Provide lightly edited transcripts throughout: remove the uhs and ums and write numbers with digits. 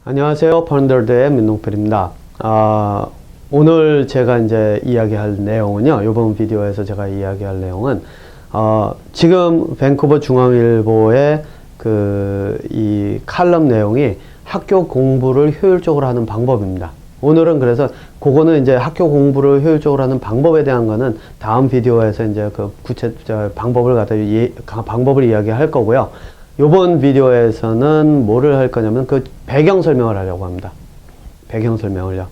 안녕하세요. 펀더드의 민동필입니다. 오늘 제가 이제 이야기할 내용은요, 이번 비디오에서 제가 이야기할 내용은, 지금 밴쿠버 중앙일보의 이 칼럼 내용이 학교 공부를 효율적으로 하는 방법입니다. 오늘은 그래서 그거는 이제 학교 공부를 효율적으로 하는 방법에 대한 거는 다음 비디오에서 이제 그 방법을 이야기할 거고요. 요번 비디오에서는 뭐를 할 거냐면 그 배경 설명을 하려고 합니다. 배경 설명을요.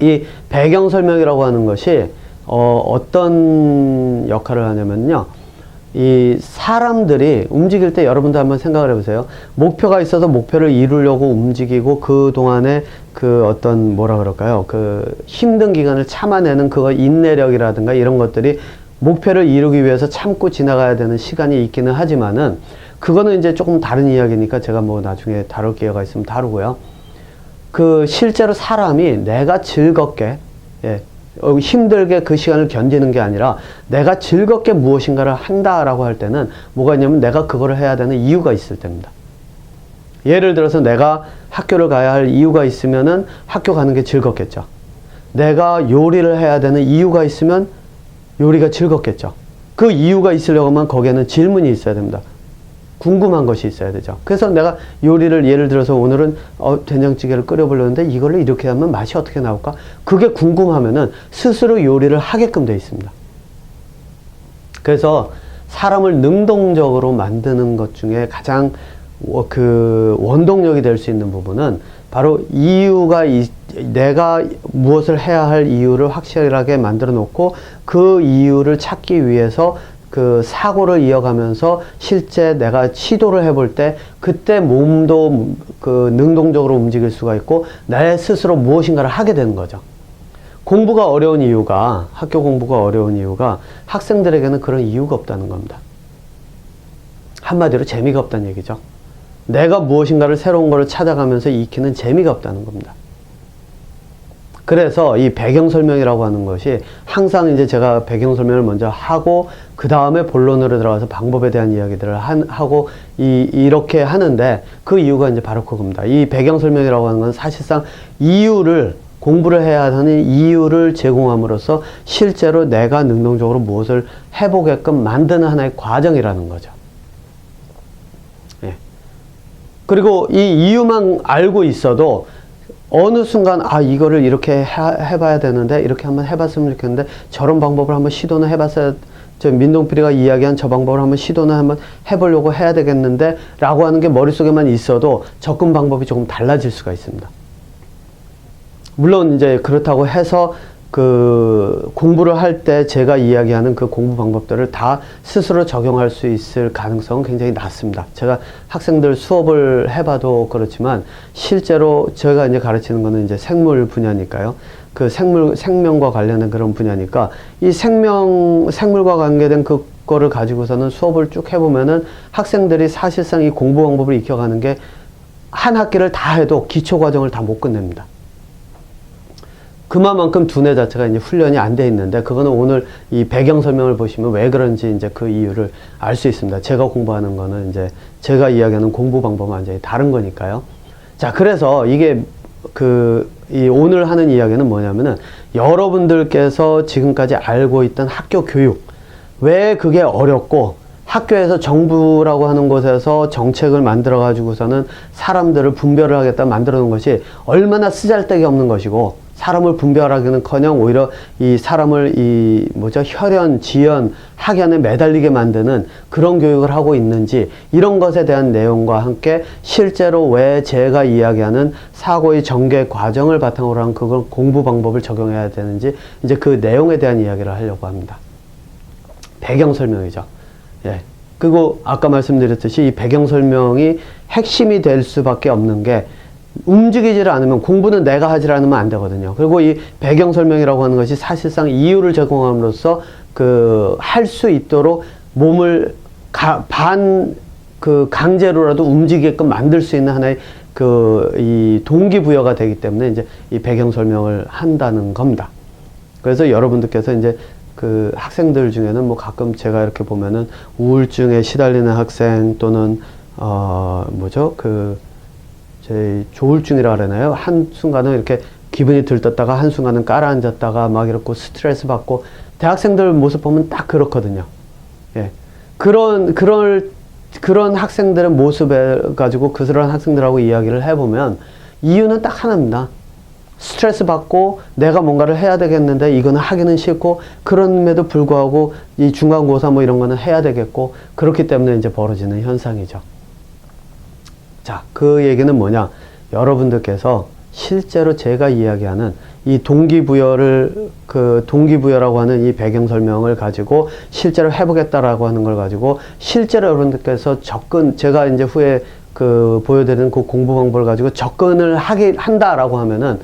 이 배경 설명이라고 하는 것이 어떤 역할을 하냐면요. 이 사람들이 움직일 때 여러분도 한번 생각을 해보세요. 목표가 있어서 목표를 이루려고 움직이고 그 동안에 그 어떤 뭐라 그럴까요? 그 힘든 기간을 참아내는 그거 인내력이라든가 이런 것들이 목표를 이루기 위해서 참고 지나가야 되는 시간이 있기는 하지만은 그거는 이제 조금 다른 이야기니까 제가 뭐 나중에 다룰 기회가 있으면 다루고요. 그 실제로 사람이 내가 즐겁게 힘들게 그 시간을 견디는 게 아니라 내가 즐겁게 무엇인가를 한다라고 할 때는 뭐가 있냐면 내가 그거를 해야 되는 이유가 있을 때입니다. 예를 들어서 내가 학교를 가야 할 이유가 있으면은 학교 가는 게 즐겁겠죠. 내가 요리를 해야 되는 이유가 있으면 요리가 즐겁겠죠. 그 이유가 있으려고 하면 거기에는 질문이 있어야 됩니다. 궁금한 것이 있어야 되죠. 그래서 내가 요리를 예를 들어서 오늘은 된장찌개를 끓여보려는데 이걸로 이렇게 하면 맛이 어떻게 나올까? 그게 궁금하면은 스스로 요리를 하게끔 되어 있습니다. 그래서 사람을 능동적으로 만드는 것 중에 가장 그 원동력이 될 수 있는 부분은 바로 내가 무엇을 해야 할 이유를 확실하게 만들어 놓고 그 이유를 찾기 위해서 그 사고를 이어가면서 실제 내가 시도를 해볼 때 그때 몸도 그 능동적으로 움직일 수가 있고 내 스스로 무엇인가를 하게 되는 거죠. 공부가 어려운 이유가, 학교 공부가 어려운 이유가 학생들에게는 그런 이유가 없다는 겁니다. 한마디로 재미가 없다는 얘기죠. 내가 무엇인가를 새로운 거를 찾아가면서 익히는 재미가 없다는 겁니다. 그래서 이 배경 설명이라고 하는 것이 항상 이제 제가 배경 설명을 먼저 하고 그 다음에 본론으로 들어가서 방법에 대한 이야기들을 하고 이렇게 하는데 그 이유가 이제 바로 그겁니다. 이 배경 설명이라고 하는 건 사실상 공부를 해야 하는 이유를 제공함으로써 실제로 내가 능동적으로 무엇을 해보게끔 만드는 하나의 과정이라는 거죠. 예. 그리고 이 이유만 알고 있어도 어느 순간 이거를 이렇게 해봐야 되는데 이렇게 한번 해봤으면 좋겠는데 저런 방법을 한번 시도는 해봤어야 민동필이가 이야기한 저 방법을 한번 시도는 한번 해보려고 해야 되겠는데 라고 하는 게 머릿속에만 있어도 접근 방법이 조금 달라질 수가 있습니다. 물론 이제 그렇다고 해서 그 공부를 할 때 제가 이야기하는 그 공부 방법들을 다 스스로 적용할 수 있을 가능성은 굉장히 낮습니다. 제가 학생들 수업을 해봐도 그렇지만 실제로 제가 이제 가르치는 거는 이제 생물 분야니까요. 그 생명과 관련된 그런 분야니까 이 생물과 관계된 그거를 가지고서는 수업을 쭉 해보면은 학생들이 사실상 이 공부 방법을 익혀가는 게 한 학기를 다 해도 기초 과정을 다 못 끝냅니다. 그만큼 두뇌 자체가 이제 훈련이 안 돼 있는데 그거는 오늘 이 배경 설명을 보시면 왜 그런지 이제 그 이유를 알 수 있습니다. 제가 공부하는 거는 이제 제가 이야기하는 공부 방법은 완전히 다른 거니까요. 자, 그래서 이게 오늘 하는 이야기는 뭐냐면은 여러분들께서 지금까지 알고 있던 학교 교육, 왜 그게 어렵고 학교에서 정부라고 하는 곳에서 정책을 만들어 가지고서는 사람들을 분별을 하겠다 만들어 놓은 것이 얼마나 쓰잘데기 없는 것이고 사람을 분별하기는커녕 오히려 이 사람을 혈연, 지연, 학연에 매달리게 만드는 그런 교육을 하고 있는지 이런 것에 대한 내용과 함께 실제로 왜 제가 이야기하는 사고의 전개 과정을 바탕으로 한 그걸 공부 방법을 적용해야 되는지 이제 그 내용에 대한 이야기를 하려고 합니다. 배경 설명이죠. 예. 그리고 아까 말씀드렸듯이 이 배경 설명이 핵심이 될 수밖에 없는 게 움직이지를 않으면 공부는 내가 하지 않으면 안 되거든요. 그리고 이 배경 설명이라고 하는 것이 사실상 이유를 제공함으로써 할 수 있도록 몸을 강제로라도 움직이게끔 만들 수 있는 하나의 이 동기부여가 되기 때문에 이제 이 배경 설명을 한다는 겁니다. 그래서 여러분들께서 이제 그 학생들 중에는 뭐 가끔 제가 이렇게 보면은 우울증에 시달리는 학생 또는 조울증이라 그러나요? 한순간은 이렇게 기분이 들떴다가 한순간은 깔아앉았다가 막 이렇고 스트레스 받고 대학생들 모습 보면 딱 그렇거든요. 예. 그런 학생들의 모습에 가지고 그런 학생들하고 이야기를 해보면 이유는 딱 하나입니다. 스트레스 받고 내가 뭔가를 해야 되겠는데 이거는 하기는 싫고 그럼에도 불구하고 이 중간고사 뭐 이런 거는 해야 되겠고 그렇기 때문에 이제 벌어지는 현상이죠. 자, 그 얘기는 뭐냐? 여러분들께서 실제로 제가 이야기하는 이 동기부여라고 하는 이 배경 설명을 가지고 실제로 해보겠다라고 하는 걸 가지고 실제로 여러분들께서 제가 이제 후에 보여드리는 그 공부 방법을 가지고 접근을 한다라고 하면은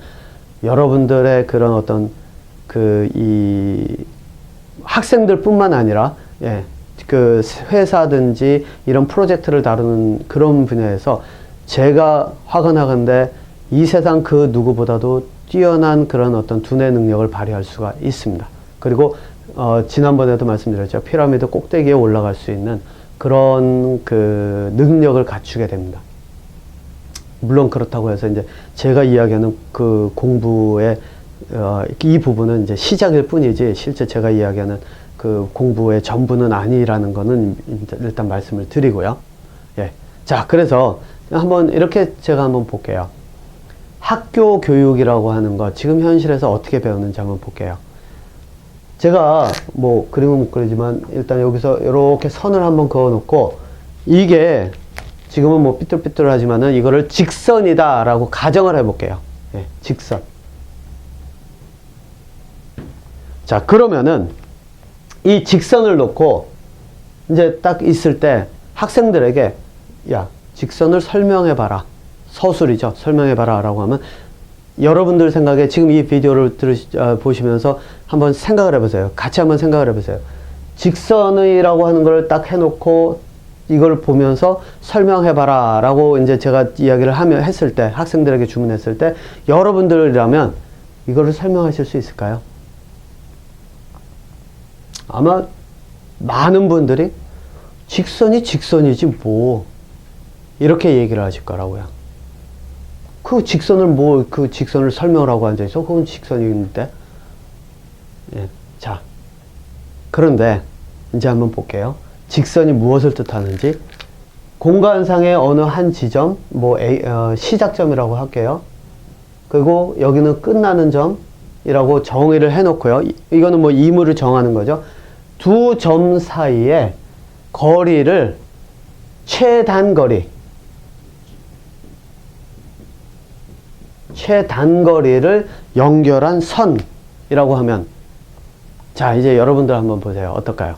여러분들의 그런 어떤 이 학생들 뿐만 아니라, 예, 회사든지 이런 프로젝트를 다루는 그런 분야에서 제가 화가 이 세상 그 누구보다도 뛰어난 그런 어떤 두뇌 능력을 발휘할 수가 있습니다. 그리고 지난번에도 말씀드렸죠. 피라미드 꼭대기에 올라갈 수 있는 그런 능력을 갖추게 됩니다. 물론 그렇다고 해서 이제 제가 이야기하는 그 공부의 이 부분은 이제 시작일 뿐이지 실제 제가 이야기하는 그 공부의 전부는 아니라는 거는 일단 말씀을 드리고요. 예. 자, 그래서 이렇게 제가 한번 볼게요. 학교 교육이라고 하는 것, 지금 현실에서 어떻게 배우는지 한번 볼게요. 제가 뭐 그림은 못 그리지만 일단 여기서 이렇게 선을 한번 그어 놓고 이게 지금은 뭐 삐뚤삐뚤하지만은 이거를 직선이다 라고 가정을 해 볼게요. 예, 직선. 자, 그러면은 이 직선을 놓고 이제 딱 있을 때 학생들에게 야, 직선을 설명해 봐라. 서술이죠. 설명해 봐라 라고 하면 여러분들 생각에 지금 이 비디오를 보시면서 한번 생각을 해보세요. 같이 한번 생각을 해보세요. 직선이라고 하는 걸 딱 해놓고 이걸 보면서 설명해봐라 라고 이제 제가 이야기를 했을 때, 학생들에게 주문했을 때, 여러분들이라면 이거를 설명하실 수 있을까요? 아마 많은 분들이 직선이 직선이지 뭐, 이렇게 얘기를 하실 거라고요. 그 직선을 설명을 하고 앉아있어? 그건 직선인데. 예. 자, 그런데 이제 한번 볼게요. 직선이 무엇을 뜻하는지. 공간상의 어느 한 지점, 시작점이라고 할게요. 그리고 여기는 끝나는 점이라고 정의를 해놓고요. 이거는 뭐 임의를 정하는 거죠. 두 점 사이에 거리를 최단거리를 연결한 선이라고 하면, 자, 이제 여러분들 한번 보세요. 어떨까요?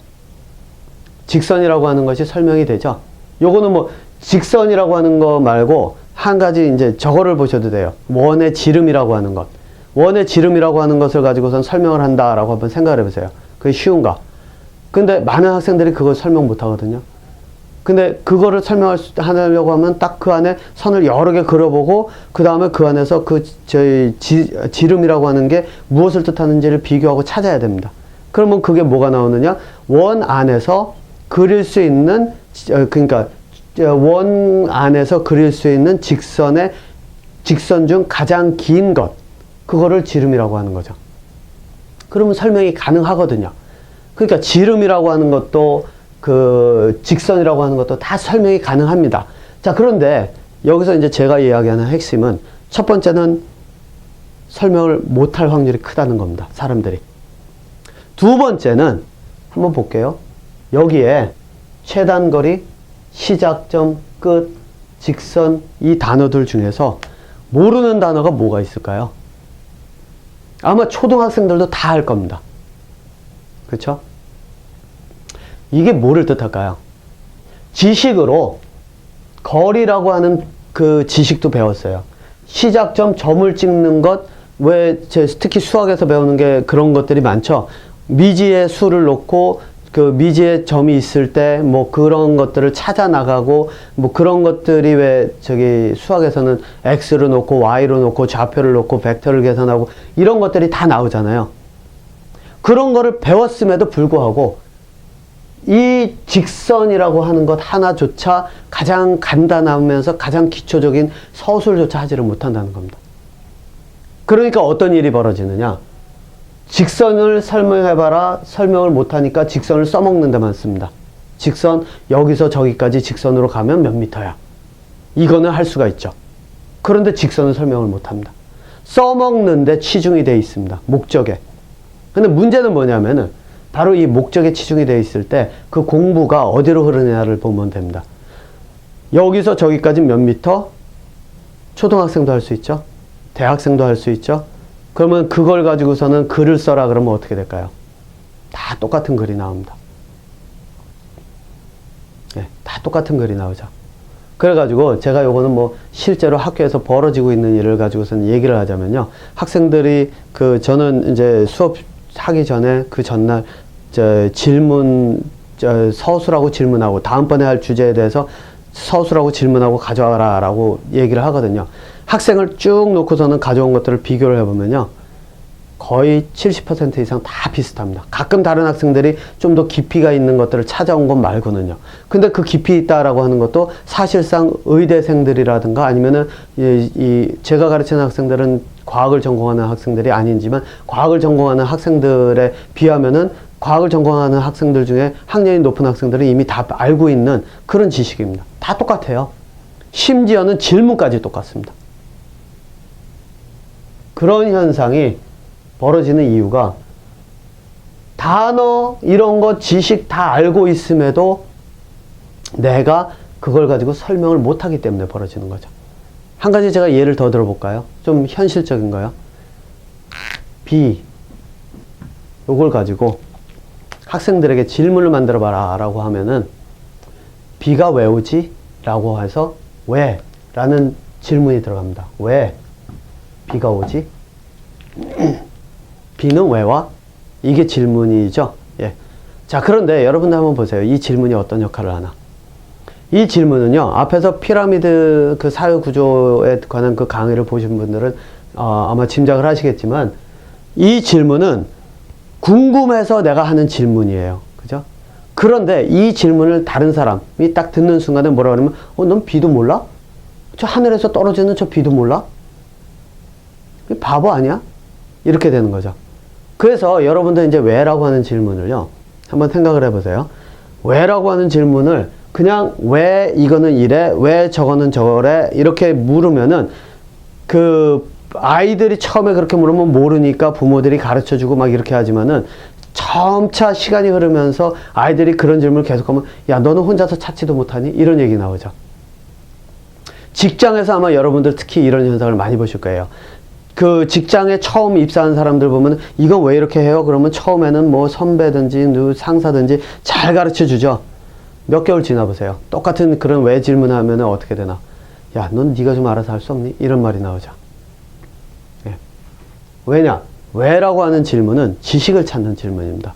직선이라고 하는 것이 설명이 되죠? 요거는 뭐 직선이라고 하는 거 말고 한 가지 이제 저거를 보셔도 돼요. 원의 지름이라고 하는 것. 원의 지름이라고 하는 것을 가지고선 설명을 한다라고 한번 생각을 해보세요. 그게 쉬운가? 근데 많은 학생들이 그걸 설명 못 하거든요. 근데 그거를 하려고 하면 딱 그 안에 선을 여러 개 그려보고 그 다음에 그 안에서 지름이라고 하는 게 무엇을 뜻하는지를 비교하고 찾아야 됩니다. 그러면 그게 뭐가 나오느냐? 원 안에서 그릴 수 있는, 원 안에서 그릴 수 있는 직선 중 가장 긴 것. 그거를 지름이라고 하는 거죠. 그러면 설명이 가능하거든요. 그러니까 지름이라고 하는 것도 직선이라고 하는 것도 다 설명이 가능합니다. 자, 그런데 여기서 이제 제가 이야기하는 핵심은 첫 번째는 설명을 못할 확률이 크다는 겁니다. 사람들이. 두 번째는 한번 볼게요. 여기에 최단거리, 시작점, 끝, 직선 이 단어들 중에서 모르는 단어가 뭐가 있을까요? 아마 초등학생들도 다 할 겁니다. 그렇죠? 이게 뭐를 뜻할까요? 지식으로 거리라고 하는 그 지식도 배웠어요. 시작점, 점을 찍는 것, 특히 수학에서 배우는 게 그런 것들이 많죠. 미지의 수를 놓고 그 미지의 점이 있을 때 뭐 그런 것들을 찾아 나가고 뭐 그런 것들이 수학에서는 x를 놓고 y를 놓고 좌표를 놓고 벡터를 계산하고 이런 것들이 다 나오잖아요. 그런 거를 배웠음에도 불구하고 이 직선이라고 하는 것 하나조차 가장 간단하면서 가장 기초적인 서술조차 하지를 못한다는 겁니다. 그러니까 어떤 일이 벌어지느냐. 직선을 설명해봐라. 설명을 못하니까 직선을 써먹는 데만 씁니다. 직선 여기서 저기까지 직선으로 가면 몇 미터야. 이거는 할 수가 있죠. 그런데 직선은 설명을 못합니다. 써먹는데 치중이 되어 있습니다. 목적에. 근데 문제는 뭐냐면은 바로 이 목적에 치중이 되어 있을 때 그 공부가 어디로 흐르느냐를 보면 됩니다. 여기서 저기까지 몇 미터? 초등학생도 할 수 있죠. 대학생도 할 수 있죠. 그러면 그걸 가지고서는 글을 써라 그러면 어떻게 될까요? 다 똑같은 글이 나옵니다. 네, 다 똑같은 글이 나오죠. 그래가지고 제가 요거는 뭐 실제로 학교에서 벌어지고 있는 일을 가지고서는 얘기를 하자면요. 학생들이 저는 이제 수업 하기 전에 그 전날 서술하고 질문하고 다음번에 할 주제에 대해서 서술하고 질문하고 가져와라 라고 얘기를 하거든요. 학생을 쭉 놓고서는 가져온 것들을 비교를 해보면요. 거의 70% 이상 다 비슷합니다. 가끔 다른 학생들이 좀 더 깊이가 있는 것들을 찾아온 것 말고는요. 근데 그 깊이 있다라고 하는 것도 사실상 의대생들이라든가 아니면은 제가 가르치는 학생들은 과학을 전공하는 학생들이 아니지만 과학을 전공하는 학생들에 비하면은 과학을 전공하는 학생들 중에 학년이 높은 학생들은 이미 다 알고 있는 그런 지식입니다. 다 똑같아요. 심지어는 질문까지 똑같습니다. 그런 현상이 벌어지는 이유가 단어 이런 거 지식 다 알고 있음에도 내가 그걸 가지고 설명을 못하기 때문에 벌어지는 거죠. 한 가지 제가 예를 더 들어볼까요? 좀 현실적인 거요. 비 요걸 가지고 학생들에게 질문을 만들어 봐라 라고 하면은 비가 왜 오지? 라고 해서 왜? 라는 질문이 들어갑니다. 왜 비가 오지? 비는 왜 와? 이게 질문이죠. 예. 자, 그런데 여러분들 한번 보세요. 이 질문이 어떤 역할을 하나? 이 질문은요, 앞에서 피라미드 그 사회 구조에 관한 그 강의를 보신 분들은 아마 짐작을 하시겠지만, 이 질문은 궁금해서 내가 하는 질문이에요. 그죠? 그런데 이 질문을 다른 사람이 딱 듣는 순간에 뭐라 그러면, 넌 비도 몰라? 저 하늘에서 떨어지는 저 비도 몰라? 바보 아니야? 이렇게 되는 거죠. 그래서 여러분들 이제 왜라고 하는 질문을요, 한번 생각을 해보세요. 왜라고 하는 질문을 그냥 왜 이거는 이래, 왜 저거는 저래, 이렇게 물으면은 그 아이들이 처음에 그렇게 물으면 모르니까 부모들이 가르쳐 주고 막 이렇게 하지만은 점차 시간이 흐르면서 아이들이 그런 질문을 계속하면 야, 너는 혼자서 찾지도 못하니? 이런 얘기 나오죠. 직장에서 아마 여러분들 특히 이런 현상을 많이 보실 거예요. 그 직장에 처음 입사한 사람들 보면 이건 왜 이렇게 해요? 그러면 처음에는 뭐 선배든지 상사든지 잘 가르쳐 주죠. 몇 개월 지나보세요. 똑같은 그런 왜 질문하면 어떻게 되나? 야, 넌 네가 좀 알아서 할 수 없니? 이런 말이 나오죠. 예. 왜냐? 왜라고 하는 질문은 지식을 찾는 질문입니다.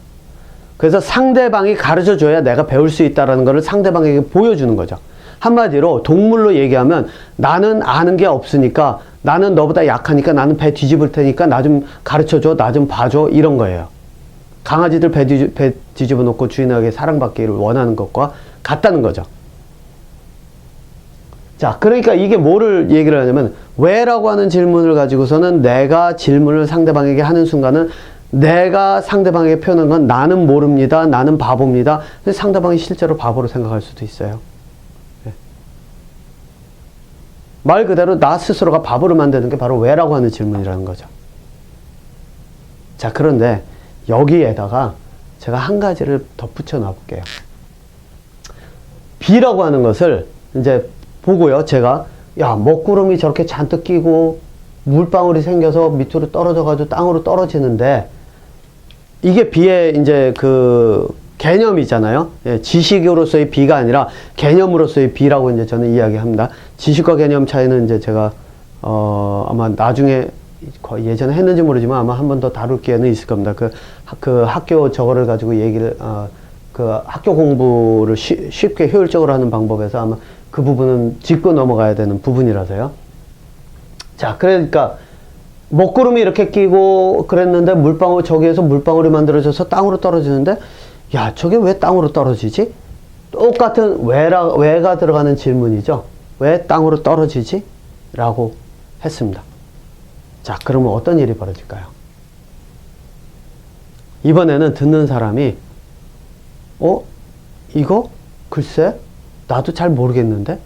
그래서 상대방이 가르쳐 줘야 내가 배울 수 있다는 것을 상대방에게 보여주는 거죠. 한마디로 동물로 얘기하면 나는 아는 게 없으니까 나는 너보다 약하니까 나는 배 뒤집을 테니까 나 좀 가르쳐줘, 나 좀 봐줘, 이런 거예요. 강아지들 배 뒤집어 놓고 주인에게 사랑받기를 원하는 것과 같다는 거죠. 자, 그러니까 이게 뭐를 얘기를 하냐면 왜라고 하는 질문을 가지고서는 내가 질문을 상대방에게 하는 순간은 내가 상대방에게 표현한 건 나는 모릅니다, 나는 바보입니다. 근데 상대방이 실제로 바보로 생각할 수도 있어요. 말 그대로 나 스스로가 바보를 만드는 게 바로 왜라고 하는 질문이라는 거죠. 자, 그런데 여기에다가 제가 한 가지를 덧붙여 놔볼게요. 비라고 하는 것을 이제 보고요. 제가 야, 먹구름이 저렇게 잔뜩 끼고 물방울이 생겨서 밑으로 떨어져가지고 땅으로 떨어지는데 이게 비의 이제 그 개념이잖아요. 예, 지식으로서의 비가 아니라 개념으로서의 비라고 이제 저는 이야기합니다. 지식과 개념 차이는 이제 제가 아마 나중에 예전에 했는지 모르지만 아마 한 번 더 다룰 기회는 있을 겁니다. 그 학교 저거를 가지고 얘기를 그 학교 공부를 쉽게 효율적으로 하는 방법에서 아마 그 부분은 짚고 넘어가야 되는 부분이라서요. 자, 그러니까 먹구름이 이렇게 끼고 그랬는데 저기에서 물방울이 만들어져서 땅으로 떨어지는데 야, 저게 왜 땅으로 떨어지지? 똑같은 왜가 들어가는 질문이죠. 왜 땅으로 떨어지지? 라고 했습니다. 자, 그러면 어떤 일이 벌어질까요? 이번에는 듣는 사람이 이거? 글쎄? 나도 잘 모르겠는데?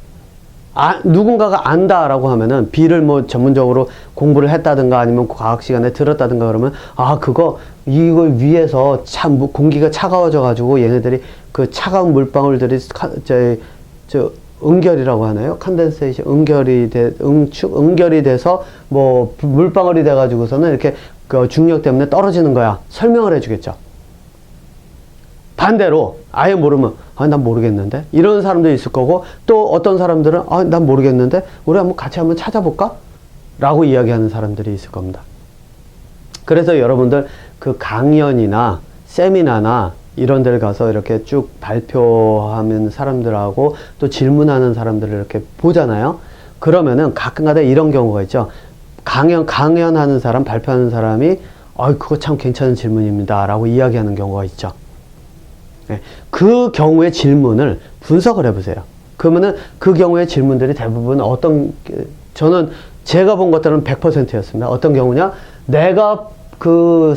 누군가가 안다라고 하면은 B를 뭐 전문적으로 공부를 했다든가 아니면 과학 시간에 들었다든가 그러면 이거 위에서 참 공기가 차가워져 가지고 얘네들이 그 차가운 물방울들이 응결이라고 하나요? 컨덴세이션 응결이 돼서 뭐 물방울이 돼 가지고서는 이렇게 그 중력 때문에 떨어지는 거야. 설명을 해 주겠죠. 반대로 아예 모르면 난 모르겠는데 이런 사람도 있을 거고, 또 어떤 사람들은 난 모르겠는데 우리 같이 한번 찾아볼까? 라고 이야기하는 사람들이 있을 겁니다. 그래서 여러분들 그 강연이나 세미나나 이런 데를 가서 이렇게 쭉 발표하는 사람들하고 또 질문하는 사람들을 이렇게 보잖아요. 그러면은 가끔가다 이런 경우가 있죠. 강연하는 사람, 발표하는 사람이 그거 참 괜찮은 질문입니다 라고 이야기하는 경우가 있죠. 네, 그 경우의 질문을 분석을 해보세요. 그러면은 그 경우의 질문들이 대부분 저는 제가 본 것들은 100%였습니다. 어떤 경우냐? 내가 그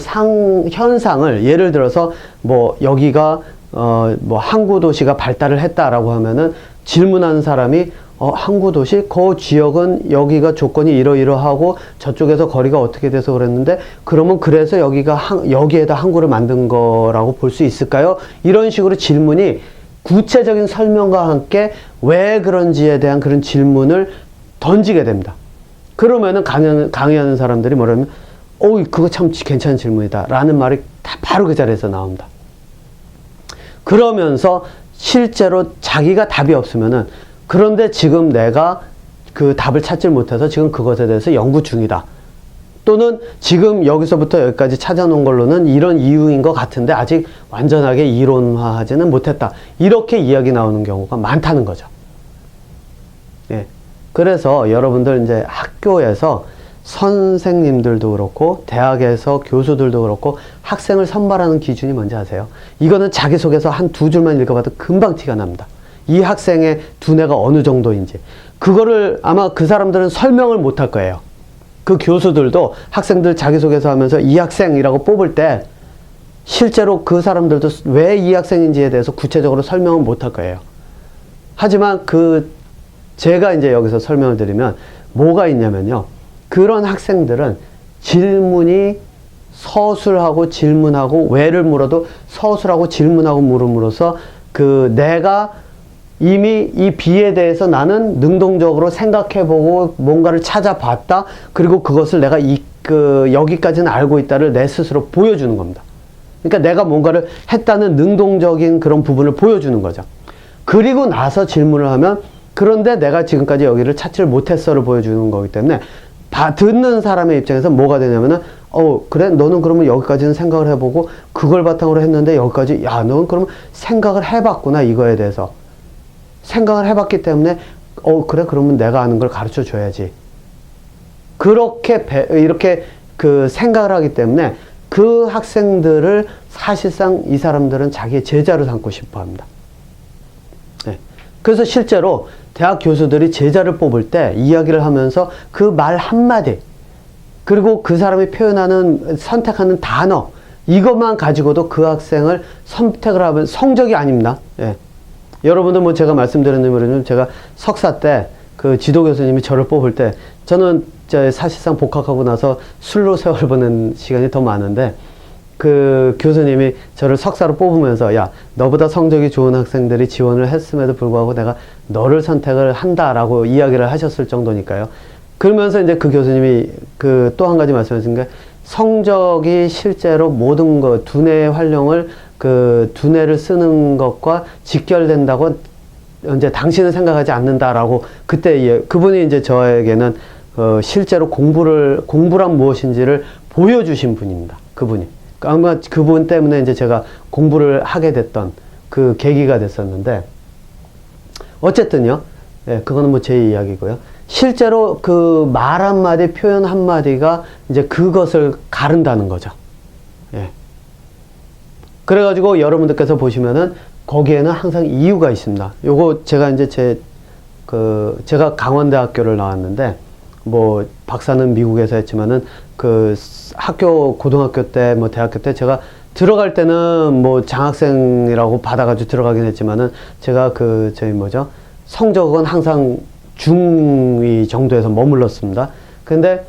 현상을 예를 들어서 뭐 여기가 뭐 항구 도시가 발달을 했다라고 하면은 질문하는 사람이 항구 도시 그 지역은 여기가 조건이 이러이러하고 저쪽에서 거리가 어떻게 돼서 그랬는데 그러면 그래서 여기에다 항구를 만든 거라고 볼 수 있을까요? 이런 식으로 질문이 구체적인 설명과 함께 왜 그런지에 대한 그런 질문을 던지게 됩니다. 그러면은 강의하는 사람들이 뭐라면 그거 참 괜찮은 질문이다 라는 말이 다 바로 그 자리에서 나옵니다. 그러면서 실제로 자기가 답이 없으면은 그런데 지금 내가 그 답을 찾질 못해서 지금 그것에 대해서 연구 중이다. 또는 지금 여기서부터 여기까지 찾아놓은 걸로는 이런 이유인 것 같은데 아직 완전하게 이론화하지는 못했다. 이렇게 이야기 나오는 경우가 많다는 거죠. 예. 그래서 여러분들 이제 학교에서 선생님들도 그렇고 대학에서 교수들도 그렇고 학생을 선발하는 기준이 뭔지 아세요? 이거는 자기소개서 한 두 줄만 읽어봐도 금방 티가 납니다. 이 학생의 두뇌가 어느 정도인지. 그거를 아마 그 사람들은 설명을 못 할 거예요. 그 교수들도 학생들 자기소개서 하면서 이 학생이라고 뽑을 때 실제로 그 사람들도 왜 이 학생인지에 대해서 구체적으로 설명을 못 할 거예요. 하지만 제가 이제 여기서 설명을 드리면 뭐가 있냐면요. 그런 학생들은 질문이 서술하고 질문하고 왜를 물어도 서술하고 질문하고 물음으로써 내가 이미 이 B에 대해서 나는 능동적으로 생각해보고 뭔가를 찾아봤다. 그리고 그것을 내가 여기까지는 알고 있다를 내 스스로 보여주는 겁니다. 그러니까 내가 뭔가를 했다는 능동적인 그런 부분을 보여주는 거죠. 그리고 나서 질문을 하면 그런데 내가 지금까지 여기를 찾지를 못했어를 보여주는 거기 때문에 듣는 사람의 입장에서 뭐가 되냐면은 그래? 너는 그러면 여기까지는 생각을 해보고 그걸 바탕으로 했는데 여기까지 너는 그러면 생각을 해봤구나 이거에 대해서. 생각을 해봤기 때문에 그래? 그러면 내가 아는 걸 가르쳐 줘야지. 이렇게 생각을 하기 때문에 그 학생들을 사실상 이 사람들은 자기의 제자로 삼고 싶어 합니다. 네. 그래서 실제로 대학 교수들이 제자를 뽑을 때 이야기를 하면서 그 말 한마디, 그리고 그 사람이 선택하는 단어, 이것만 가지고도 그 학생을 선택을 하면 성적이 아닙니다. 예. 여러분들 제가 말씀드린 대로 제가 석사 때 그 지도 교수님이 저를 뽑을 때 저는 사실상 복학하고 나서 술로 세월 보낸 시간이 더 많은데 그 교수님이 저를 석사로 뽑으면서 너보다 성적이 좋은 학생들이 지원을 했음에도 불구하고 내가 너를 선택을 한다라고 이야기를 하셨을 정도니까요. 그러면서 이제 그 교수님이 또 한 가지 말씀하신 게 성적이 실제로 모든 것, 두뇌의 활용을 두뇌를 쓰는 것과 직결된다고 이제 당신은 생각하지 않는다라고 그때 그분이 이제 저에게는 실제로 공부란 무엇인지를 보여주신 분입니다. 그분이. 아마 그분 때문에 이제 제가 공부를 하게 됐던 그 계기가 됐었는데 어쨌든요. 예, 그거는 제 이야기고요. 실제로 그 말 한마디, 표현 한마디가 이제 그것을 가른다는 거죠. 예. 그래가지고 여러분들께서 보시면은 거기에는 항상 이유가 있습니다. 요거 제가 이제 제가 강원대학교를 나왔는데, 뭐 박사는 미국에서 했지만은 그 고등학교 때 뭐 대학교 때 제가 들어갈 때는 뭐 장학생이라고 받아가지고 들어가긴 했지만은 제가 성적은 항상 중위 정도에서 머물렀습니다. 근데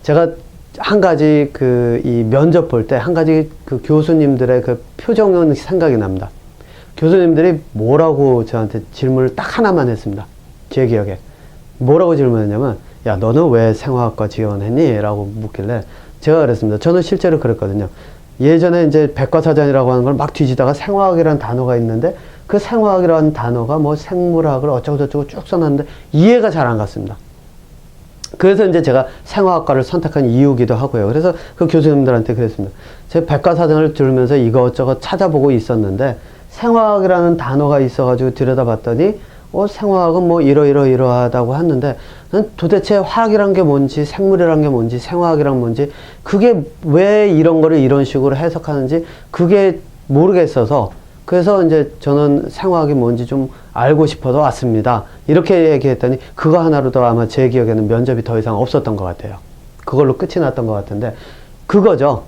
제가 한 가지 이 면접 볼 때 한 가지 그 교수님들의 그 표정은 생각이 납니다. 교수님들이 뭐라고 저한테 질문을 딱 하나만 했습니다. 제 기억에. 뭐라고 질문했냐면, 야, 너는 왜 생화학과 지원했니? 라고 묻길래 제가 그랬습니다. 저는 실제로 그랬거든요. 예전에 이제 백과사전이라고 하는 걸 막 뒤지다가 생화학이라는 단어가 있는데, 그 생화학이라는 단어가 뭐 생물학을 어쩌고저쩌고 쭉 써놨는데 이해가 잘 안 갔습니다. 그래서 이제 제가 생화학과를 선택한 이유기도 하고요. 그래서 그 교수님들한테 그랬습니다. 제가 백과사전을 들으면서 이것저것 찾아보고 있었는데 생화학이라는 단어가 있어가지고 들여다봤더니 생화학은 뭐 이러이러이러하다고 했는데 도대체 화학이란 게 뭔지 생물이란 게 뭔지 생화학이란 뭔지 그게 왜 이런 거를 이런 식으로 해석하는지 그게 모르겠어서 그래서 이제 저는 생화학이 뭔지 좀 알고 싶어서 왔습니다. 이렇게 얘기했더니 그거 하나로도 아마 제 기억에는 면접이 더 이상 없었던 것 같아요. 그걸로 끝이 났던 것 같은데 그거죠.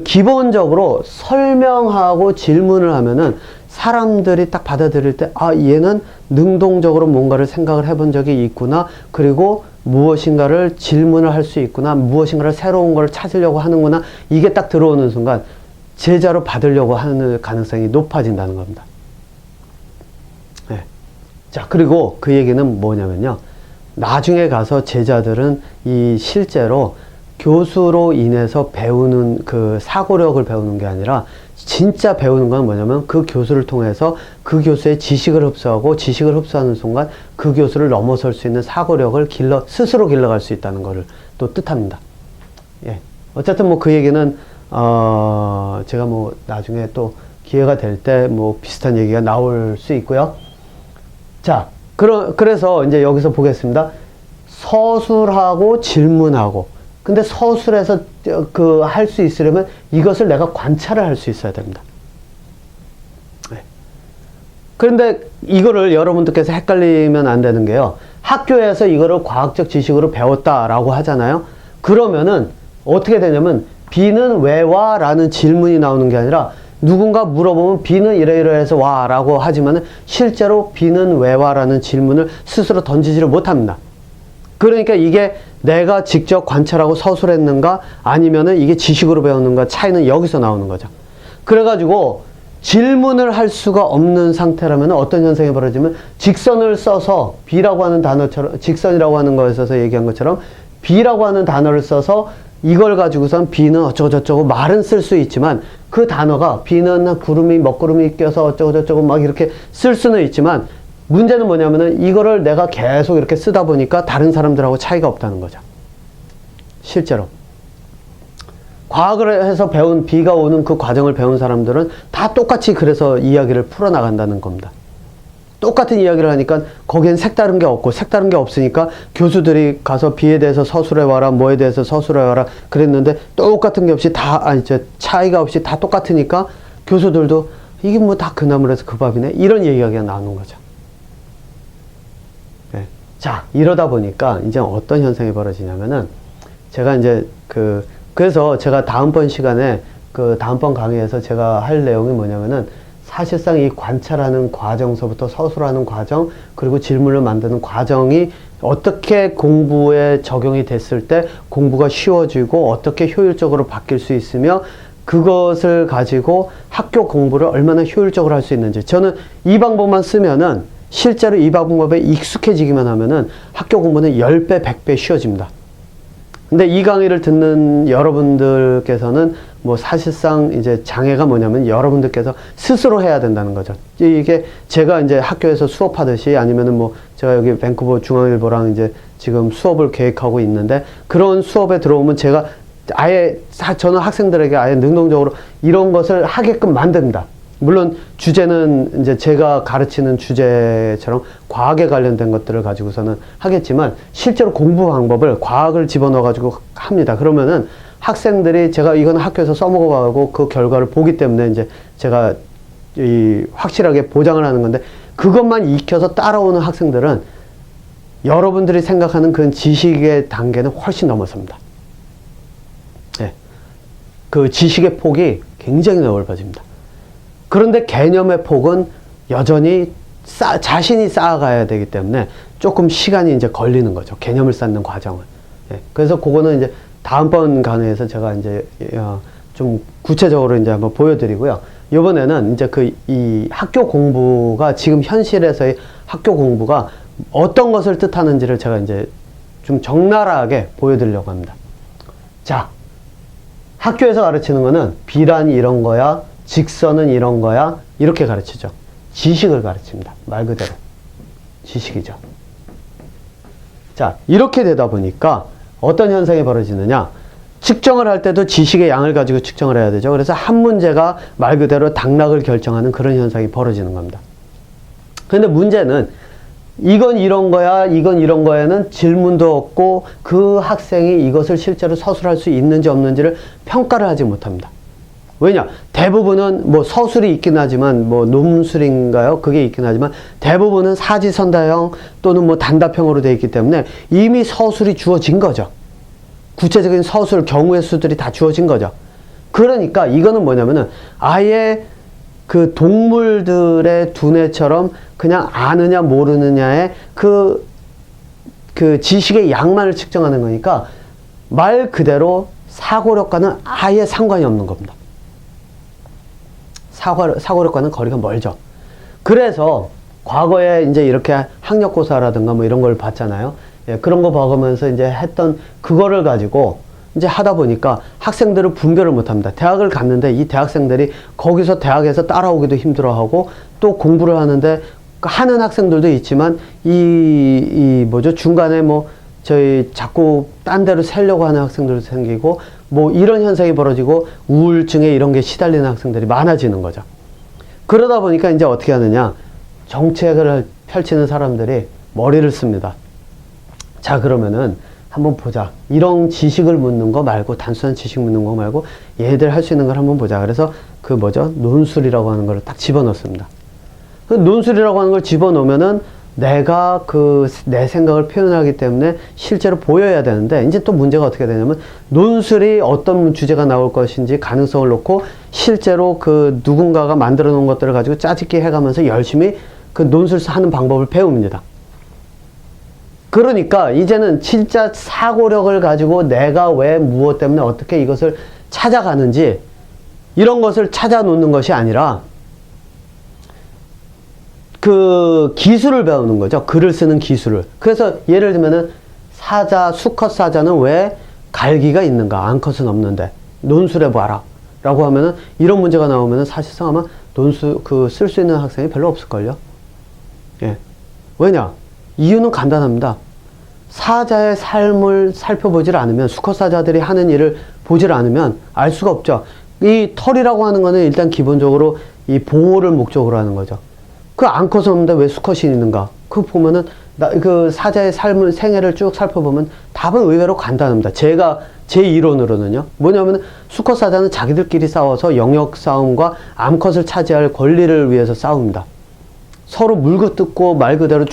기본적으로 설명하고 질문을 하면은 사람들이 딱 받아들일 때, 얘는 능동적으로 뭔가를 생각을 해본 적이 있구나. 그리고 무엇인가를 질문을 할 수 있구나. 무엇인가를 새로운 걸 찾으려고 하는구나. 이게 딱 들어오는 순간 제자로 받으려고 하는 가능성이 높아진다는 겁니다. 네. 자, 그리고 그 얘기는 뭐냐면요. 나중에 가서 제자들은 실제로 교수로 인해서 배우는 그 사고력을 배우는 게 아니라 진짜 배우는 건 뭐냐면 그 교수를 통해서 그 교수의 지식을 흡수하고 지식을 흡수하는 순간 그 교수를 넘어설 수 있는 사고력을 스스로 길러갈 수 있다는 것을 또 뜻합니다. 예. 어쨌든 뭐 그 얘기는 제가 뭐 나중에 또 기회가 될 때 뭐 비슷한 얘기가 나올 수 있고요. 자, 그래서 이제 여기서 보겠습니다. 서술하고 질문하고. 근데 서술에서 할 수 있으려면 이것을 내가 관찰을 할 수 있어야 됩니다. 네. 그런데 이거를 여러분들께서 헷갈리면 안 되는 게요. 학교에서 이거를 과학적 지식으로 배웠다라고 하잖아요. 그러면은 어떻게 되냐면 비는 왜 와? 라는 질문이 나오는 게 아니라 누군가 물어보면 비는 이러이러해서 와 라고 하지만은 실제로 비는 왜 와? 라는 질문을 스스로 던지지를 못합니다. 그러니까 이게 내가 직접 관찰하고 서술했는가 아니면은 이게 지식으로 배웠는가 차이는 여기서 나오는 거죠. 그래가지고 질문을 할 수가 없는 상태라면 어떤 현상이 벌어지면 직선을 써서 B라고 하는 단어처럼 직선이라고 하는 거에 있어서 얘기한 것처럼 B라고 하는 단어를 써서 이걸 가지고선 B는 어쩌고저쩌고 말은 쓸 수 있지만 그 단어가 B는 구름이 먹구름이 껴서 어쩌고저쩌고 막 이렇게 쓸 수는 있지만 문제는 뭐냐면은 이거를 내가 계속 이렇게 쓰다 보니까 다른 사람들하고 차이가 없다는 거죠. 실제로. 과학을 해서 배운 B가 오는 그 과정을 배운 사람들은 다 똑같이 그래서 이야기를 풀어나간다는 겁니다. 똑같은 이야기를 하니까 거기엔 색다른 게 없고 색다른 게 없으니까 교수들이 가서 B에 대해서 서술해와라 뭐에 대해서 서술해와라 그랬는데 똑같은 게 없이 차이가 없이 다 똑같으니까 교수들도 이게 뭐 다 그 나물에서 그 밥이네 이런 얘기가 나오는 거죠. 네. 자, 이러다 보니까 이제 어떤 현상이 벌어지냐면은 제가 이제 그래서 제가 다음번 시간에 다음번 강의에서 제가 할 내용이 뭐냐면은 사실상 이 관찰하는 과정서부터 서술하는 과정 그리고 질문을 만드는 과정이 어떻게 공부에 적용이 됐을 때 공부가 쉬워지고 어떻게 효율적으로 바뀔 수 있으며 그것을 가지고 학교 공부를 얼마나 효율적으로 할 수 있는지 저는 이 방법만 쓰면은 실제로 이 방법에 익숙해지기만 하면은 학교 공부는 10배, 100배 쉬워집니다. 근데 이 강의를 듣는 여러분들께서는 뭐 사실상 이제 장애가 뭐냐면 여러분들께서 스스로 해야 된다는 거죠. 이게 제가 이제 학교에서 수업하듯이 아니면은 뭐 제가 여기 밴쿠버 중앙일보랑 이제 지금 수업을 계획하고 있는데 그런 수업에 들어오면 제가 아예 저는 학생들에게 아예 능동적으로 이런 것을 하게끔 만듭니다. 물론 주제는 이제 제가 가르치는 주제처럼 과학에 관련된 것들을 가지고서는 하겠지만 실제로 공부 방법을 과학을 집어넣어 가지고 합니다. 그러면은 학생들이 제가 이건 학교에서 써먹어가고 그 결과를 보기 때문에 이제 제가 확실하게 보장을 하는 건데, 그것만 익혀서 따라오는 학생들은 여러분들이 생각하는 그 지식의 단계는 훨씬 넘어섭니다. 네. 그 지식의 폭이 굉장히 넓어집니다. 그런데 개념의 폭은 여전히 자신이 쌓아가야 되기 때문에 조금 시간이 이제 걸리는 거죠. 개념을 쌓는 과정을. 예. 그래서 그거는 이제 다음번 강의에서 제가 이제 좀 구체적으로 이제 한번 보여드리고요. 이번에는 이제 이 학교 공부가 지금 현실에서의 학교 공부가 어떤 것을 뜻하는지를 제가 이제 좀 적나라하게 보여드리려고 합니다. 자, 학교에서 가르치는 거는 비란이 이런 거야, 직선은 이런 거야, 이렇게 가르치죠. 지식을 가르칩니다. 말 그대로. 지식이죠. 자, 이렇게 되다 보니까 어떤 현상이 벌어지느냐. 측정을 할 때도 지식의 양을 가지고 측정을 해야 되죠. 그래서 한 문제가 말 그대로 당락을 결정하는 그런 현상이 벌어지는 겁니다. 근데 문제는 이건 이런 거야, 이건 이런 거야는 질문도 없고 그 학생이 이것을 실제로 서술할 수 있는지 없는지를 평가를 하지 못합니다. 왜냐? 대부분은 뭐 서술이 있긴 하지만, 뭐 논술인가요? 그게 있긴 하지만 대부분은 사지선다형 또는 뭐 단답형으로 되어 있기 때문에 이미 서술이 주어진 거죠. 구체적인 서술, 경우의 수들이 다 주어진 거죠. 그러니까 이거는 뭐냐면은 아예 그 동물들의 두뇌처럼 그냥 아느냐 모르느냐의 그 지식의 양만을 측정하는 거니까 말 그대로 사고력과는 아예 상관이 없는 겁니다. 사고력과는 거리가 멀죠. 그래서 과거에 이제 이렇게 학력고사라든가 뭐 이런 걸 봤잖아요. 예, 그런 거 봐가면서 이제 했던 그거를 가지고 이제 하다 보니까 학생들을 분별을 못 합니다. 대학을 갔는데 이 대학생들이 거기서 대학에서 따라오기도 힘들어하고 또 공부를 하는데 하는 학생들도 있지만 뭐죠? 중간에 뭐 저희 자꾸 딴 데로 새려고 하는 학생들도 생기고 뭐 이런 현상이 벌어지고 우울증에 이런 게 시달리는 학생들이 많아지는 거죠. 그러다 보니까 이제 어떻게 하느냐. 정책을 펼치는 사람들이 머리를 씁니다. 자, 그러면은 한번 보자. 이런 지식을 묻는 거 말고, 단순한 지식 묻는 거 말고 얘들 할 수 있는 걸 한번 보자. 그래서 그 뭐죠? 논술이라고 하는 걸 딱 집어넣습니다. 그 논술이라고 하는 걸 집어넣으면은 내가 내 생각을 표현하기 때문에 실제로 보여야 되는데, 이제 또 문제가 어떻게 되냐면 논술이 어떤 주제가 나올 것인지 가능성을 놓고 실제로 그 누군가가 만들어 놓은 것들을 가지고 짜집기 해가면서 열심히 그 논술 하는 방법을 배웁니다. 그러니까 이제는 진짜 사고력을 가지고 내가 왜 무엇 때문에 어떻게 이것을 찾아가는지 이런 것을 찾아 놓는 것이 아니라 그 기술을 배우는 거죠. 글을 쓰는 기술을. 그래서 예를 들면은 수컷 사자는 왜 갈기가 있는가? 암컷은 없는데 논술해 봐라 라고 하면은 이런 문제가 나오면은 사실상 아마 쓸 수 있는 학생이 별로 없을걸요. 예. 왜냐? 이유는 간단합니다. 사자의 삶을 살펴보질 않으면, 수컷 사자들이 하는 일을 보질 않으면 알 수가 없죠. 이 털이라고 하는 거는 일단 기본적으로 이 보호를 목적으로 하는 거죠. 그 암컷은 없는데 왜 수컷이 있는가? 그거 보면은 그 사자의 생애를 쭉 살펴보면 답은 의외로 간단합니다. 제 이론으로는요. 뭐냐면 수컷 사자는 자기들끼리 싸워서 영역 싸움과 암컷을 차지할 권리를 위해서 싸웁니다. 서로 물고 뜯고 말 그대로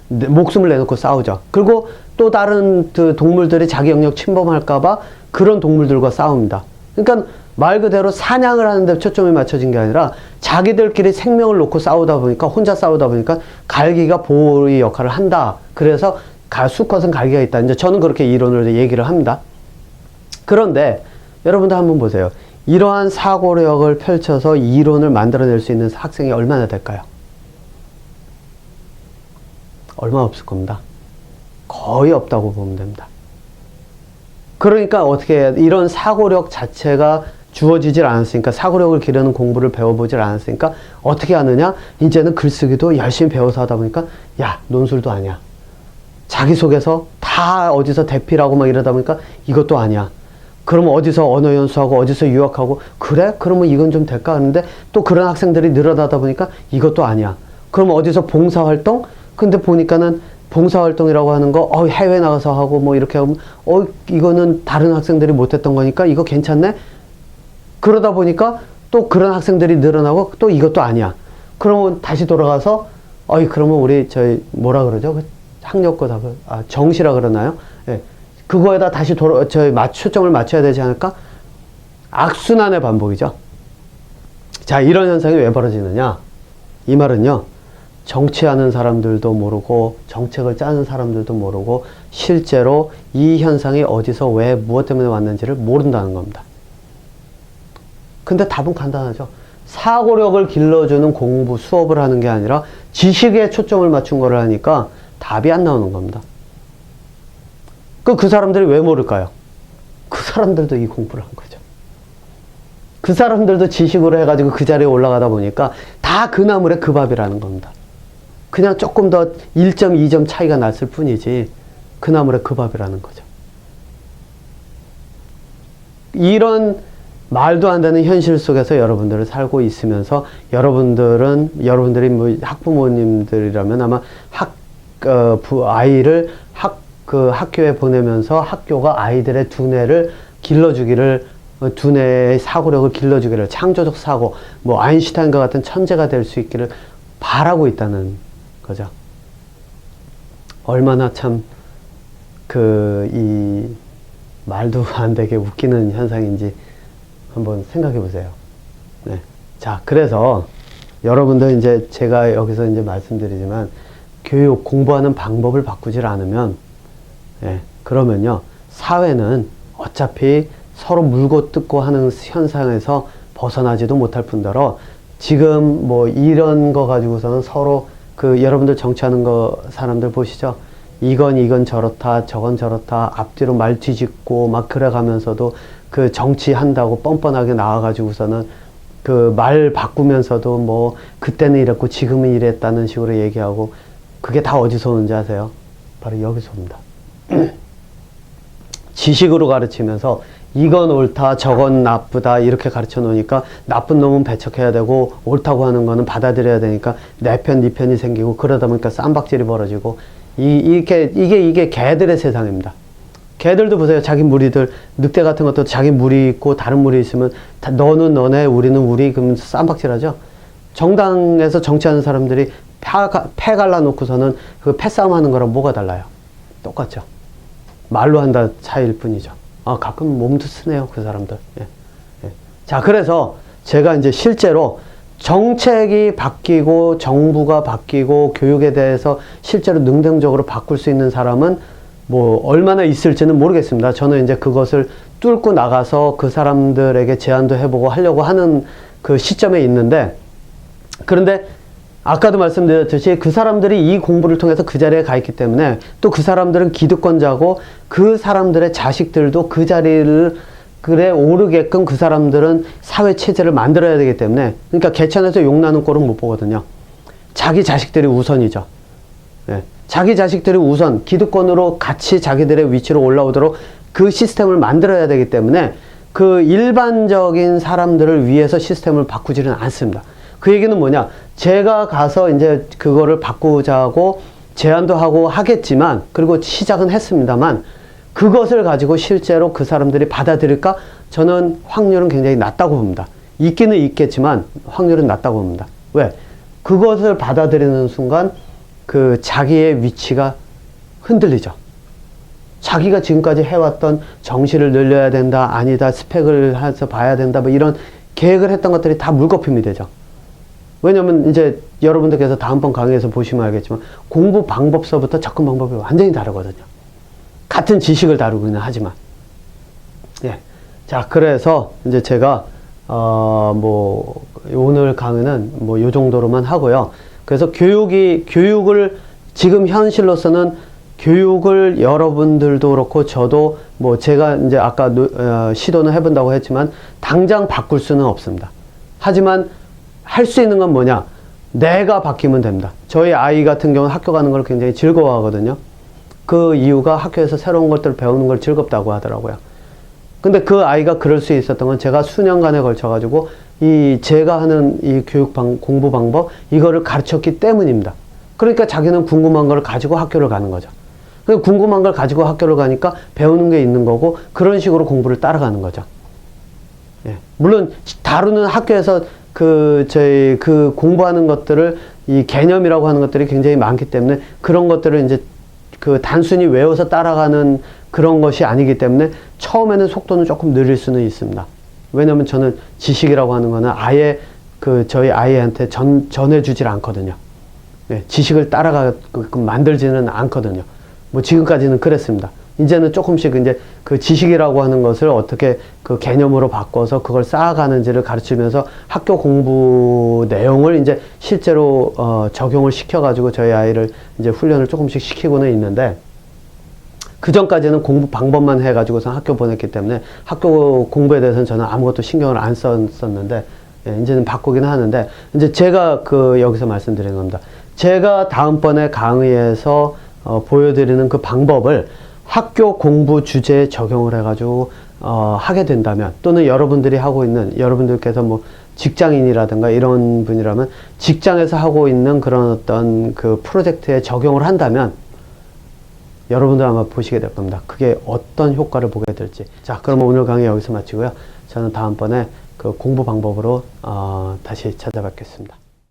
목숨을 내놓고 싸우죠. 그리고 또 다른 그 동물들이 자기 영역 침범할까봐 그런 동물들과 싸웁니다. 그러니까 말 그대로 사냥을 하는데 초점이 맞춰진 게 아니라 자기들끼리 생명을 놓고 혼자 싸우다 보니까 갈기가 보호의 역할을 한다. 그래서 수컷은 갈기가 있다. 이제 저는 그렇게 이론을 얘기를 합니다. 그런데 여러분들 한번 보세요. 이러한 사고력을 펼쳐서 이론을 만들어낼 수 있는 학생이 얼마나 될까요? 얼마 없을 겁니다. 거의 없다고 보면 됩니다. 그러니까 어떻게 해야, 이런 사고력 자체가 주어지질 않았으니까, 사고력을 기르는 공부를 배워보질 않았으니까 어떻게 하느냐? 이제는 글쓰기도 열심히 배워서 하다 보니까 야, 논술도 아니야. 자기소개서 다 어디서 대필하고 막 이러다 보니까 이것도 아니야. 그러면 어디서 언어 연수하고 어디서 유학하고, 그래? 그러면 이건 좀 될까 하는데 또 그런 학생들이 늘어나다 보니까 이것도 아니야. 그러면 어디서 봉사활동? 근데 보니까는 봉사활동이라고 하는 거, 해외 나가서 하고 뭐 이렇게 하면, 이거는 다른 학생들이 못했던 거니까 이거 괜찮네? 그러다 보니까 또 그런 학생들이 늘어나고 또 이것도 아니야. 그러면 다시 돌아가서, 그러면 우리, 뭐라 그러죠? 그 학력고사, 정시라 그러나요? 예. 그거에다 다시 초점을 맞춰야 되지 않을까? 악순환의 반복이죠. 자, 이런 현상이 왜 벌어지느냐? 이 말은요, 정치하는 사람들도 모르고, 정책을 짜는 사람들도 모르고, 실제로 이 현상이 어디서 왜, 무엇 때문에 왔는지를 모른다는 겁니다. 근데 답은 간단하죠. 사고력을 길러주는 공부, 수업을 하는 게 아니라 지식에 초점을 맞춘 거를 하니까 답이 안 나오는 겁니다. 그 사람들이 왜 모를까요? 그 사람들도 이 공부를 한 거죠. 그 사람들도 지식으로 해가지고 그 자리에 올라가다 보니까 다 그 나물에 그 밥이라는 겁니다. 그냥 조금 더 1점, 2점 차이가 났을 뿐이지 그 나물에 그 밥이라는 거죠. 이런 말도 안 되는 현실 속에서 여러분들을 살고 있으면서 여러분들이 뭐 학부모님들이라면 아마 아이를 학교에 보내면서 학교가 아이들의 두뇌의 사고력을 길러주기를, 창조적 사고, 뭐 아인슈타인과 같은 천재가 될 수 있기를 바라고 있다는 거죠. 얼마나 참 이 말도 안 되게 웃기는 현상인지 한번 생각해 보세요. 네. 자, 그래서 여러분들 이제 제가 여기서 이제 말씀드리지만 공부하는 방법을 바꾸질 않으면, 그러면요, 사회는 어차피 서로 물고 뜯고 하는 현상에서 벗어나지도 못할 뿐더러 지금 뭐 이런 거 가지고서는 서로 여러분들 정치하는 사람들 보시죠? 이건 저렇다, 저건 저렇다, 앞뒤로 말 뒤집고 막 그래 가면서도 그 정치한다고 뻔뻔하게 나와가지고서는 그 말 바꾸면서도 뭐 그때는 이랬고 지금은 이랬다는 식으로 얘기하고, 그게 다 어디서 오는지 아세요? 바로 여기서 옵니다. 지식으로 가르치면서 이건 옳다, 저건 나쁘다 이렇게 가르쳐 놓으니까 나쁜 놈은 배척해야 되고 옳다고 하는 거는 받아들여야 되니까 내 편, 네 편이 생기고, 그러다 보니까 쌈박질이 벌어지고, 이게 개들의 세상입니다. 개들도 보세요. 자기 무리들, 늑대 같은 것도 자기 무리 있고 다른 무리 있으면 다 너는 너네, 우리는 우리, 그러면 쌈박질하죠. 정당에서 정치하는 사람들이 패 갈라놓고서는 그 패싸움 하는 거랑 뭐가 달라요? 똑같죠. 말로 한다 차이일 뿐이죠. 가끔 몸도 쓰네요, 그 사람들. 자, 그래서 제가 이제 실제로 정책이 바뀌고 정부가 바뀌고 교육에 대해서 실제로 능동적으로 바꿀 수 있는 사람은 뭐 얼마나 있을지는 모르겠습니다. 저는 이제 그것을 뚫고 나가서 그 사람들에게 제안도 해보고 하려고 하는 그 시점에 있는데, 그런데 아까도 말씀드렸듯이 그 사람들이 이 공부를 통해서 그 자리에 가 있기 때문에, 또 그 사람들은 기득권자고 그 사람들의 자식들도 그 자리를 오르게끔 그 사람들은 사회 체제를 만들어야 되기 때문에, 그러니까 개천에서 용나는 꼴은 못 보거든요. 자기 자식들이 우선이죠. 자기 자식들이 우선 기득권으로 같이 자기들의 위치로 올라오도록 그 시스템을 만들어야 되기 때문에 그 일반적인 사람들을 위해서 시스템을 바꾸지는 않습니다. 그 얘기는 뭐냐? 제가 가서 이제 그거를 바꾸자고 제안도 하고 하겠지만, 그리고 시작은 했습니다만, 그것을 가지고 실제로 그 사람들이 받아들일까? 저는 확률은 굉장히 낮다고 봅니다. 있기는 있겠지만 확률은 낮다고 봅니다. 왜? 그것을 받아들이는 순간 그 자기의 위치가 흔들리죠. 자기가 지금까지 해왔던 정시를 늘려야 된다, 아니다, 스펙을 해서 봐야 된다, 뭐 이런 계획을 했던 것들이 다 물거품이 되죠. 왜냐면 이제 여러분들께서 다음번 강의에서 보시면 알겠지만 공부 방법서부터 접근 방법이 완전히 다르거든요. 같은 지식을 다루기는 하지만. 자, 그래서 이제 제가 뭐 오늘 강의는 뭐 요 정도로만 하고요. 그래서 교육을 지금 현실로서는 교육을 여러분들도 그렇고 저도 뭐 제가 이제 아까 시도는 해본다고 했지만 당장 바꿀 수는 없습니다. 하지만 할 수 있는 건 뭐냐? 내가 바뀌면 됩니다. 저희 아이 같은 경우는 학교 가는 걸 굉장히 즐거워하거든요. 그 이유가 학교에서 새로운 것들을 배우는 걸 즐겁다고 하더라고요. 근데 그 아이가 그럴 수 있었던 건 제가 수년간에 걸쳐가지고 제가 하는 이 공부 방법, 이거를 가르쳤기 때문입니다. 그러니까 자기는 궁금한 걸 가지고 학교를 가는 거죠. 궁금한 걸 가지고 학교를 가니까 배우는 게 있는 거고, 그런 식으로 공부를 따라가는 거죠. 예. 물론 다루는 학교에서 저희 공부하는 것들을, 이 개념이라고 하는 것들이 굉장히 많기 때문에, 그런 것들을 이제 단순히 외워서 따라가는 그런 것이 아니기 때문에 처음에는 속도는 조금 느릴 수는 있습니다. 왜냐면 저는 지식이라고 하는 거는 아예 저희 아이한테 전해주질 않거든요. 네, 지식을 따라가게끔 만들지는 않거든요. 뭐 지금까지는 그랬습니다. 이제는 조금씩 이제 지식이라고 하는 것을 어떻게 개념으로 바꿔서 그걸 쌓아가는지를 가르치면서 학교 공부 내용을 이제 실제로 적용을 시켜가지고 저희 아이를 이제 훈련을 조금씩 시키고는 있는데, 그 전까지는 공부 방법만 해가지고서 학교 보냈기 때문에 학교 공부에 대해서는 저는 아무것도 신경을 안 썼었는데, 예, 이제는 바꾸긴 하는데, 이제 제가 여기서 말씀드리는 겁니다. 제가 다음번에 강의에서 보여드리는 그 방법을 학교 공부 주제에 적용을 해가지고 하게 된다면, 또는 여러분들이 하고 있는, 여러분들께서 뭐 직장인이라든가 이런 분이라면 직장에서 하고 있는 그런 어떤 프로젝트에 적용을 한다면 여러분들 아마 보시게 될 겁니다. 그게 어떤 효과를 보게 될지. 자, 그럼 오늘 강의 여기서 마치고요. 저는 다음번에 공부 방법으로 다시 찾아뵙겠습니다.